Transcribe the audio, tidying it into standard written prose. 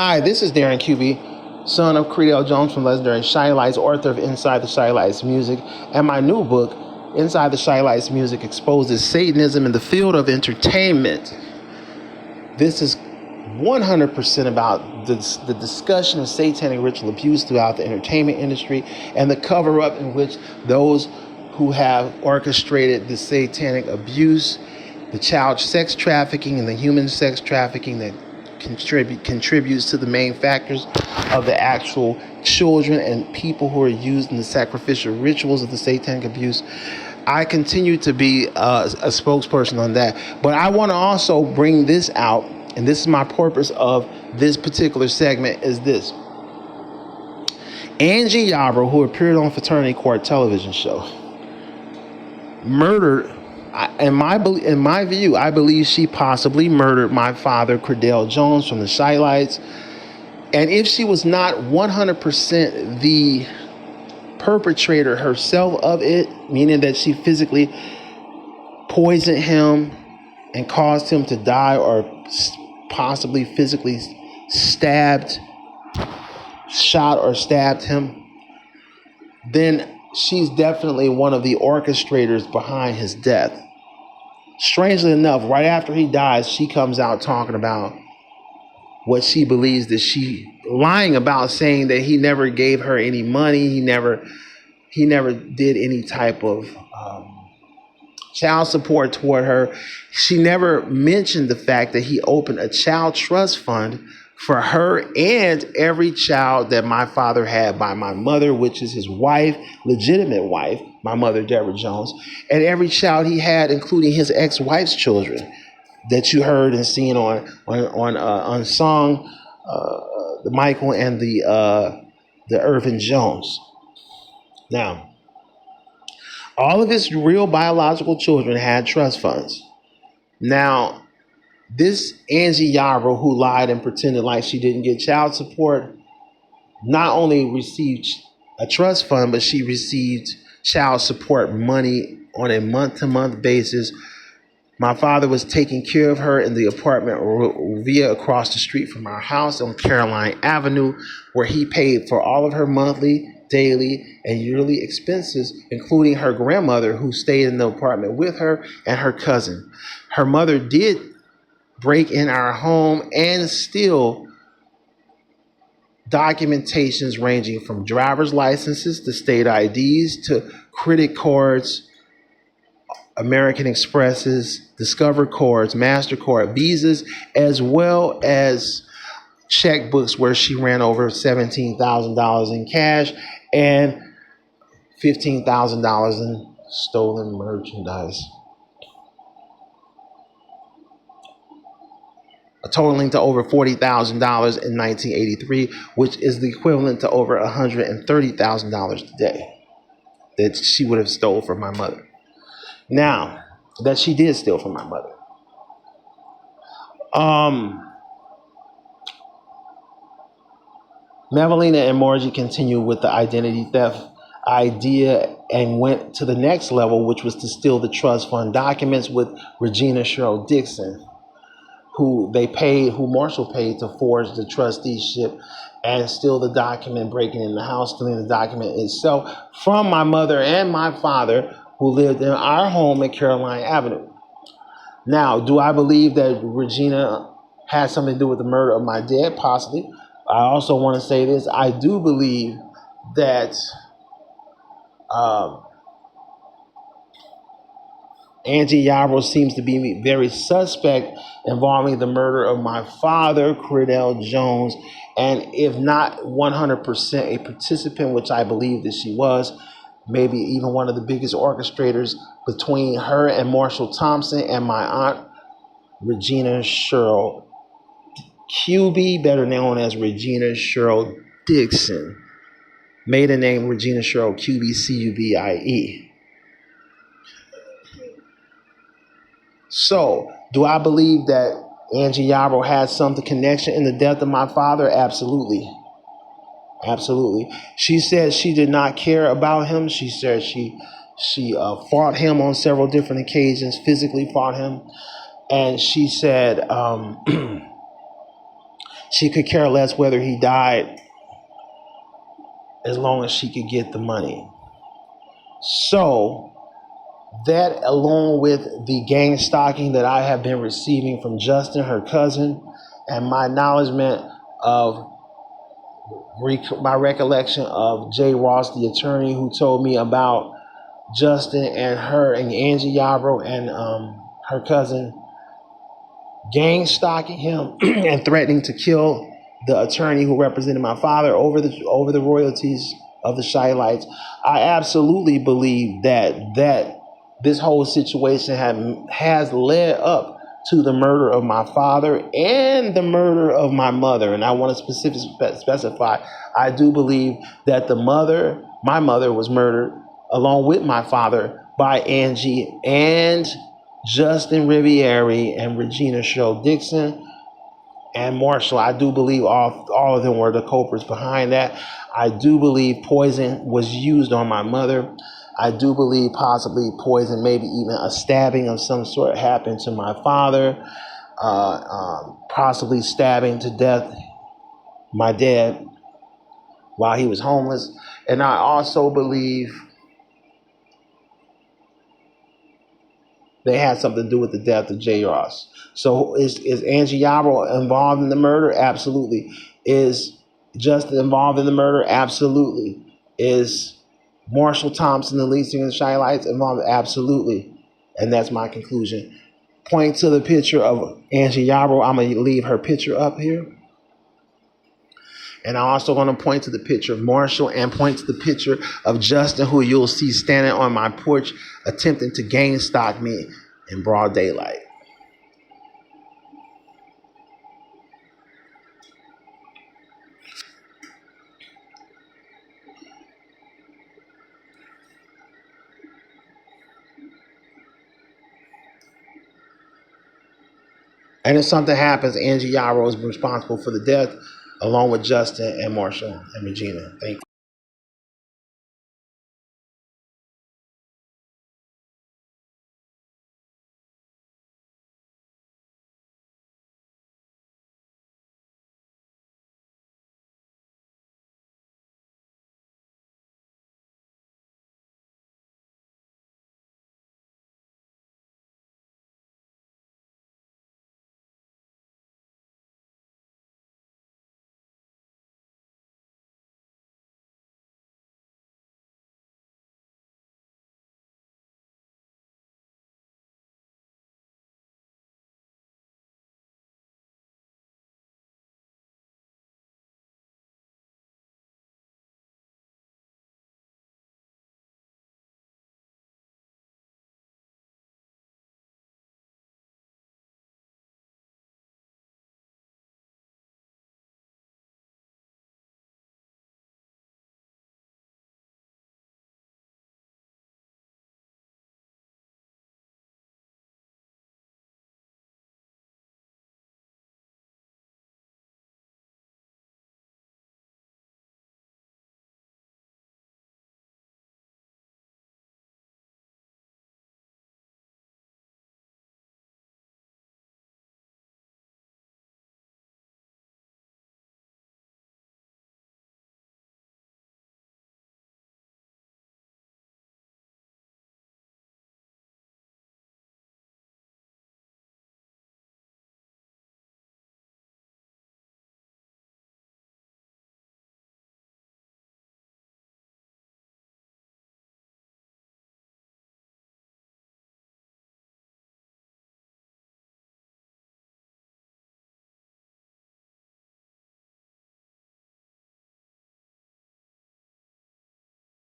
Hi, this is Darren QB, son of Credell Jones from legendary Shy Lights, author of Inside the Shy Lights Music, and my new book, Inside the Shy Lights Music, exposes Satanism in the field of entertainment. This is 100% about the discussion of satanic ritual abuse throughout the entertainment industry and the cover-up in which those who have orchestrated the satanic abuse, the child sex trafficking and the human sex trafficking that contributes to the main factors of the actual children and people who are used in the sacrificial rituals of the satanic abuse. I continue to be a spokesperson on that, but I want to also bring this out, and this is my purpose of this particular segment, is this. Angie Yarbrough, who appeared on Fraternity Court television show, murdered. In my view, I believe she possibly murdered my father, Credell Jones, from the Shy Lights. And if she was not 100% the perpetrator herself of it, meaning that she physically poisoned him and caused him to die, or possibly physically shot or stabbed him, then she's definitely one of the orchestrators behind his death. Strangely enough, right after he dies, she comes out talking about what she believes that lying about, saying that he never gave her any money. He never did any type of child support toward her. She never mentioned the fact that he opened a child trust fund for her and every child that my father had by my mother, which is his wife, legitimate wife, my mother, Deborah Jones, and every child he had, including his ex-wife's children that you heard and seen on song, the Michael and the Irvin Jones. Now, all of his real biological children had trust funds. Now, this Angie Yarbrough, who lied and pretended like she didn't get child support, not only received a trust fund, but she received child support money on a month-to-month basis. My father was taking care of her in the apartment via across the street from our house on Caroline Avenue, where he paid for all of her monthly, daily, and yearly expenses, including her grandmother, who stayed in the apartment with her, and her cousin. Her mother did break in our home and steal documentations ranging from driver's licenses to state IDs to credit cards, American Expresses, Discover cards, MasterCard, Visas, as well as checkbooks where she ran over $17,000 in cash and $15,000 in stolen merchandise, totaling to over $40,000 in 1983, which is the equivalent to over $130,000 today that she would have stole from my mother. Now, that she did steal from my mother. Mevelina and Margie continued with the identity theft idea and went to the next level, which was to steal the trust fund documents with Regina Cheryl Dixon, who Marshall paid to forge the trusteeship and steal the document, breaking in the house, stealing the document itself from my mother and my father, who lived in our home at Caroline Avenue. Now, do I believe that Regina had something to do with the murder of my dad? Possibly. I also want to say this. I do believe that Angie Yarbrough seems to be very suspect involving the murder of my father, Credell Jones, and if not 100% a participant, which I believe that she was, maybe even one of the biggest orchestrators between her and Marshall Thompson and my aunt, Regina Cheryl QB, better known as Regina Cheryl Dixon. Maiden name Regina Cheryl QB, Cubie. So, do I believe that Angie Yarbrough had some connection in the death of my father? Absolutely. Absolutely. She said she did not care about him. She said she fought him on several different occasions, physically fought him. And she said She could care less whether he died as long as she could get the money. So that, along with the gang stalking that I have been receiving from Justin, her cousin, and my acknowledgement of my recollection of Jay Ross, the attorney who told me about Justin and her and Angie Yarbrough and her cousin gang stalking him and threatening to kill the attorney who represented my father over the royalties of the Shy Lights. I absolutely believe that this whole situation has led up to the murder of my father and the murder of my mother. And I want to specify, I do believe that my mother was murdered along with my father by Angie and Justin Riviere and Regina Sho Dixon and Marshall. I do believe all of them were the culprits behind that. I do believe poison was used on my mother. I do believe possibly poison, maybe even a stabbing of some sort happened to my father, possibly stabbing to death my dad while he was homeless. And I also believe they had something to do with the death of Jay Ross. So is Angie Yarbrough involved in the murder? Absolutely. Is Justin involved in the murder? Absolutely. Is Marshall Thompson, the lead singer of the Shy Lights, involved? Absolutely. And that's my conclusion. Point to the picture of Angie Yarbrough. I'm going to leave her picture up here. And I'm also going to point to the picture of Marshall and point to the picture of Justin, who you'll see standing on my porch attempting to gang stalk me in broad daylight. And if something happens, Angie Yarbrough is responsible for the death, along with Justin and Marshall and Regina. Thank you.